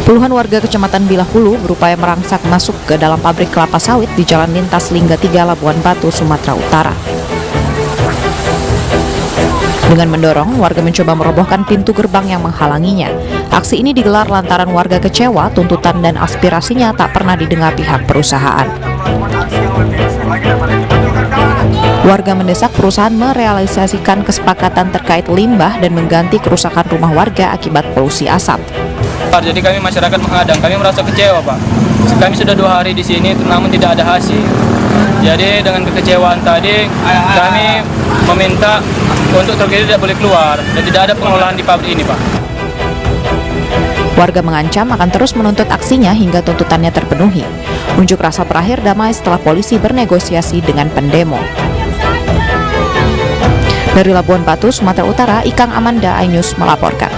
Puluhan warga Kecamatan Bilahulu berupaya merangsak masuk ke dalam pabrik kelapa sawit di Jalan Lintas Lingga 3, Labuan Batu, Sumatera Utara. Dengan mendorong, warga mencoba merobohkan pintu gerbang yang menghalanginya. Aksi ini digelar lantaran warga kecewa, tuntutan dan aspirasinya tak pernah didengar pihak perusahaan. Warga mendesak perusahaan merealisasikan kesepakatan terkait limbah dan mengganti kerusakan rumah warga akibat polusi asap. Jadi kami masyarakat menghadang, kami merasa kecewa Pak. Kami sudah 2 hari di sini, namun tidak ada hasil. Jadi dengan kekecewaan tadi, kami meminta untuk truk ini tidak boleh keluar dan tidak ada pengelolaan di pabrik ini Pak. Warga mengancam akan terus menuntut aksinya hingga tuntutannya terpenuhi. Unjuk rasa berakhir damai setelah polisi bernegosiasi dengan pendemo. Dari Labuan Batu, Sumatera Utara, Ikang Amanda, iNews melaporkan.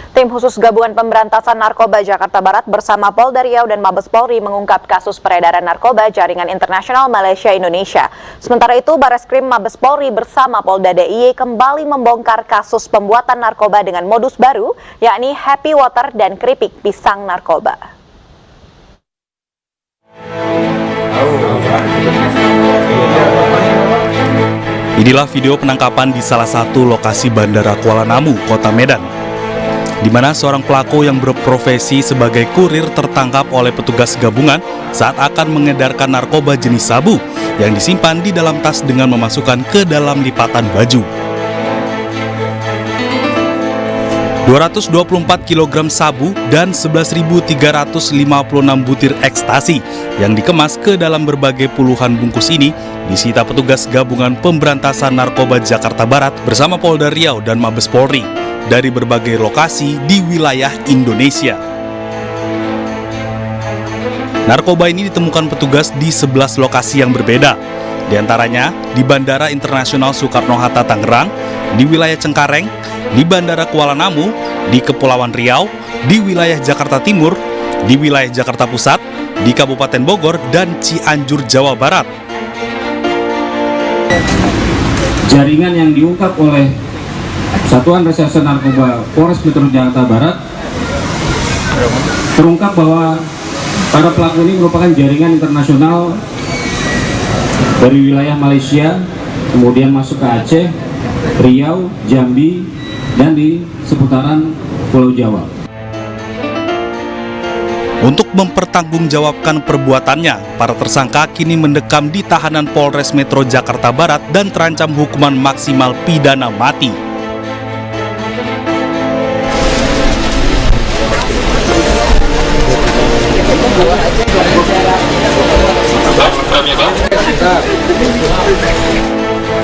Tim khusus Gabungan Pemberantasan Narkoba Jakarta Barat bersama Polda Riau dan Mabes Polri mengungkap kasus peredaran narkoba jaringan internasional Malaysia Indonesia. Sementara itu, Bareskrim Mabes Polri bersama Polda DIY kembali membongkar kasus pembuatan narkoba dengan modus baru, yakni happy water dan keripik pisang narkoba. Inilah video penangkapan di salah satu lokasi Bandara Kuala Namu, Kota Medan, di mana seorang pelaku yang berprofesi sebagai kurir tertangkap oleh petugas gabungan saat akan mengedarkan narkoba jenis sabu yang disimpan di dalam tas dengan memasukkan ke dalam lipatan baju. 224 kg sabu dan 11.356 butir ekstasi yang dikemas ke dalam berbagai puluhan bungkus ini disita petugas Gabungan Pemberantasan Narkoba Jakarta Barat bersama Polda Riau dan Mabes Polri dari berbagai lokasi di wilayah Indonesia. Narkoba ini ditemukan petugas di 11 lokasi yang berbeda, di antaranya di Bandara Internasional Soekarno-Hatta Tangerang, di wilayah Cengkareng, di Bandara Kuala Namu, di Kepulauan Riau, di wilayah Jakarta Timur, di wilayah Jakarta Pusat, di Kabupaten Bogor, dan Cianjur, Jawa Barat. Jaringan yang diungkap oleh Satuan Reserse Narkoba Polres Metro Jakarta Barat terungkap bahwa para pelaku ini merupakan jaringan internasional dari wilayah Malaysia, kemudian masuk ke Aceh, Riau, Jambi, dan di seputaran Pulau Jawa. Untuk mempertanggungjawabkan perbuatannya, para tersangka kini mendekam di tahanan Polres Metro Jakarta Barat dan terancam hukuman maksimal pidana mati.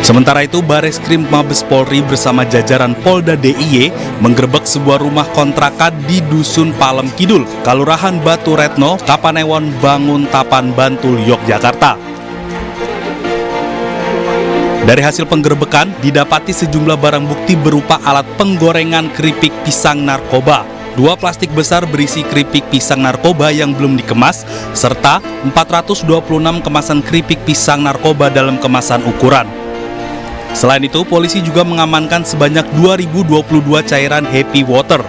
Sementara itu, Bareskrim Mabes Polri bersama jajaran Polda DIY menggerebek sebuah rumah kontrakan di Dusun Palem Kidul, Kelurahan Batu Retno, Kapanewon, Banguntapan, Bantul, Yogyakarta. Dari hasil penggerebekan, didapati sejumlah barang bukti berupa alat penggorengan keripik pisang narkoba, 2 plastik besar berisi keripik pisang narkoba yang belum dikemas, serta 426 kemasan keripik pisang narkoba dalam kemasan ukuran. Selain itu, polisi juga mengamankan sebanyak 2022 cairan happy water,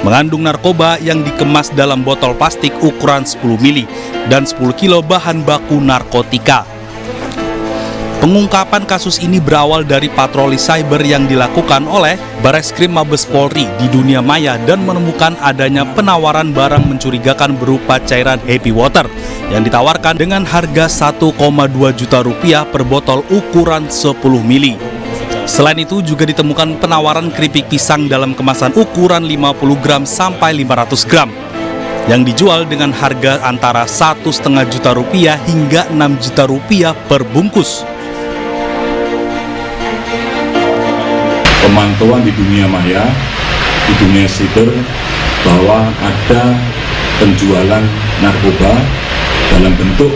mengandung narkoba yang dikemas dalam botol plastik ukuran 10 mili dan 10 kilo bahan baku narkotika. Pengungkapan kasus ini berawal dari patroli cyber yang dilakukan oleh Bareskrim Mabes Polri di dunia maya dan menemukan adanya penawaran barang mencurigakan berupa cairan happy water yang ditawarkan dengan harga 1,2 juta rupiah per botol ukuran 10 mili. Selain itu juga ditemukan penawaran keripik pisang dalam kemasan ukuran 50 gram sampai 500 gram yang dijual dengan harga antara 1,5 juta rupiah hingga 6 juta rupiah per bungkus. Pemantauan di dunia maya, di dunia siber, bahwa ada penjualan narkoba dalam bentuk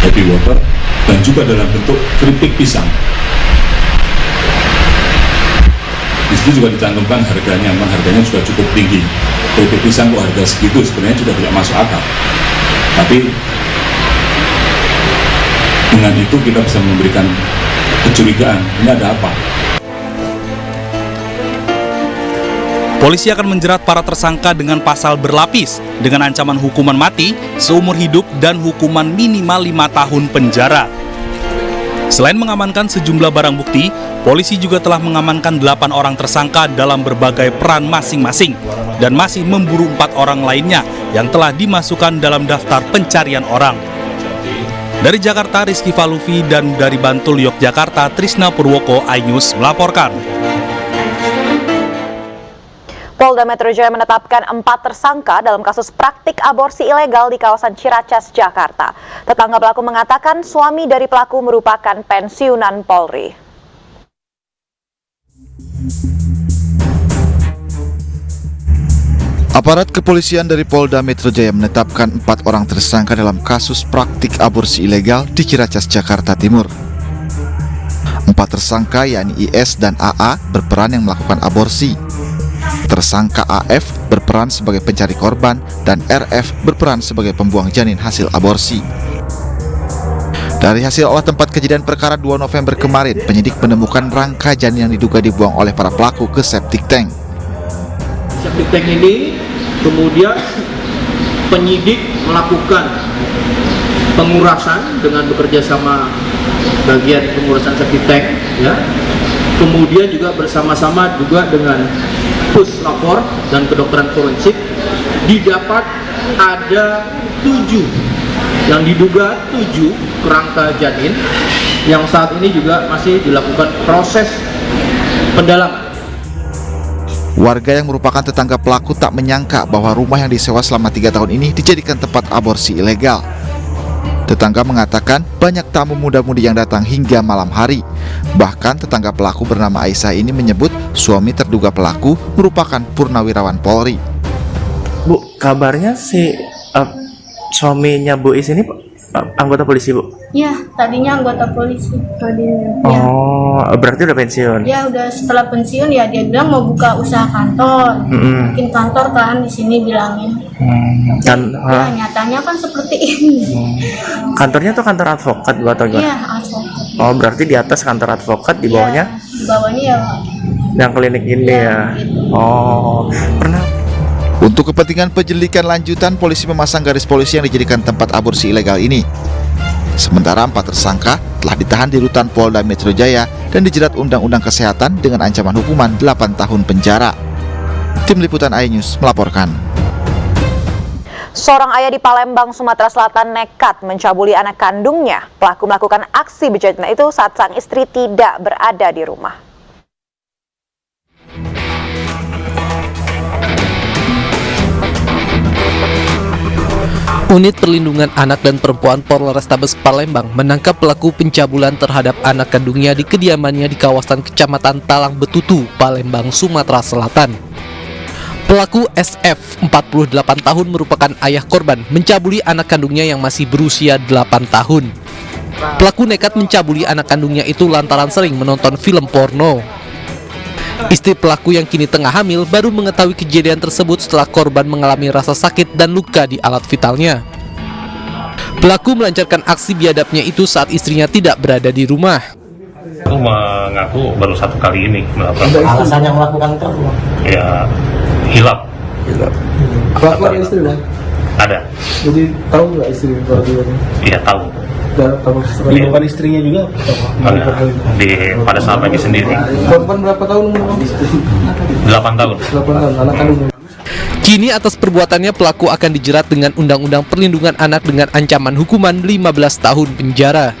happy water dan juga dalam bentuk keripik pisang. Di situ juga dicantumkan harganya, memang harganya juga cukup tinggi. Keripik pisang kok harga segitu sebenarnya juga tidak masuk akal. Tapi dengan itu kita bisa memberikan kecurigaan, ini ada apa? Polisi akan menjerat para tersangka dengan pasal berlapis dengan ancaman hukuman mati, seumur hidup, dan hukuman minimal 5 tahun penjara. Selain mengamankan sejumlah barang bukti, polisi juga telah mengamankan 8 orang tersangka dalam berbagai peran masing-masing dan masih memburu 4 orang lainnya yang telah dimasukkan dalam daftar pencarian orang. Dari Jakarta, Rizky Falufi, dan dari Bantul, Yogyakarta, Trisna Purwoko, iNews melaporkan. Polda Metro Jaya menetapkan 4 tersangka dalam kasus praktik aborsi ilegal di kawasan Ciracas, Jakarta. Tetangga pelaku mengatakan suami dari pelaku merupakan pensiunan Polri. Aparat kepolisian dari Polda Metro Jaya menetapkan 4 orang tersangka dalam kasus praktik aborsi ilegal di Ciracas, Jakarta Timur. 4 tersangka yakni IS dan AA berperan yang melakukan aborsi. Tersangka AF berperan sebagai pencari korban dan RF berperan sebagai pembuang janin hasil aborsi. Dari hasil olah tempat kejadian perkara 2 November kemarin, penyidik menemukan rangka janin yang diduga dibuang oleh para pelaku ke septic tank. Septic tank ini kemudian penyidik melakukan pengurasan dengan bekerja sama bagian pengurasan septic tank, ya. Kemudian juga bersama-sama juga dengan puslapor dan kedokteran forensik didapat ada 7 yang diduga 7 kerangka janin yang saat ini juga masih dilakukan proses pendalaman. Warga yang merupakan tetangga pelaku tak menyangka bahwa rumah yang disewa selama 3 tahun ini dijadikan tempat aborsi ilegal. Tetangga mengatakan banyak tamu muda-mudi yang datang hingga malam hari. Bahkan tetangga pelaku bernama Aisyah ini menyebut suami terduga pelaku merupakan purnawirawan Polri. Bu, kabarnya si suaminya Bu Is ini anggota polisi, Bu? Ya, tadinya anggota polisi. Oh, berarti udah pensiun? Ya, udah setelah pensiun ya dia bilang mau buka usaha kantor. Bikin kantor kan di sini bilangnya. Ya, nyatanya kan seperti ini. Kantornya tuh kantor advokat Bu atau gimana? Iya, advokat. Oh, berarti di atas kantor advokat, di bawahnya? Ya, di bawahnya ya yang klinik ini ya. Gitu. Oh, pernah. Untuk kepentingan penyelidikan lanjutan, polisi memasang garis polisi yang dijadikan tempat aborsi ilegal ini. Sementara 4 tersangka telah ditahan di rutan Polda Metro Jaya dan dijerat Undang-Undang Kesehatan dengan ancaman hukuman 8 tahun penjara. Tim Liputan iNews melaporkan. Seorang ayah di Palembang, Sumatera Selatan nekat mencabuli anak kandungnya. Pelaku melakukan aksi bejatnya itu saat sang istri tidak berada di rumah. Unit Perlindungan Anak dan Perempuan Polrestabes Palembang menangkap pelaku pencabulan terhadap anak kandungnya di kediamannya di kawasan Kecamatan Talang Betutu, Palembang, Sumatera Selatan. Pelaku SF, 48 tahun, merupakan ayah korban, mencabuli anak kandungnya yang masih berusia 8 tahun. Pelaku nekat mencabuli anak kandungnya itu lantaran sering menonton film porno. Istri pelaku yang kini tengah hamil baru mengetahui kejadian tersebut setelah korban mengalami rasa sakit dan luka di alat vitalnya. Pelaku melancarkan aksi biadabnya itu saat istrinya tidak berada di rumah. Aku mengaku baru 1 kali ini melakukan. Alasan yang melakukan itu? Ya, hilap. Pelaku ada istri lah? Ada. Jadi tahu nggak istri pelaku? Iya, tahu. Bukan istrinya juga? Pada saat lagi sendiri. Korban berapa tahun? 8 tahun. 8 tahun, anak kandungnya. Kini atas perbuatannya pelaku akan dijerat dengan Undang-Undang Perlindungan Anak dengan ancaman hukuman 15 tahun penjara.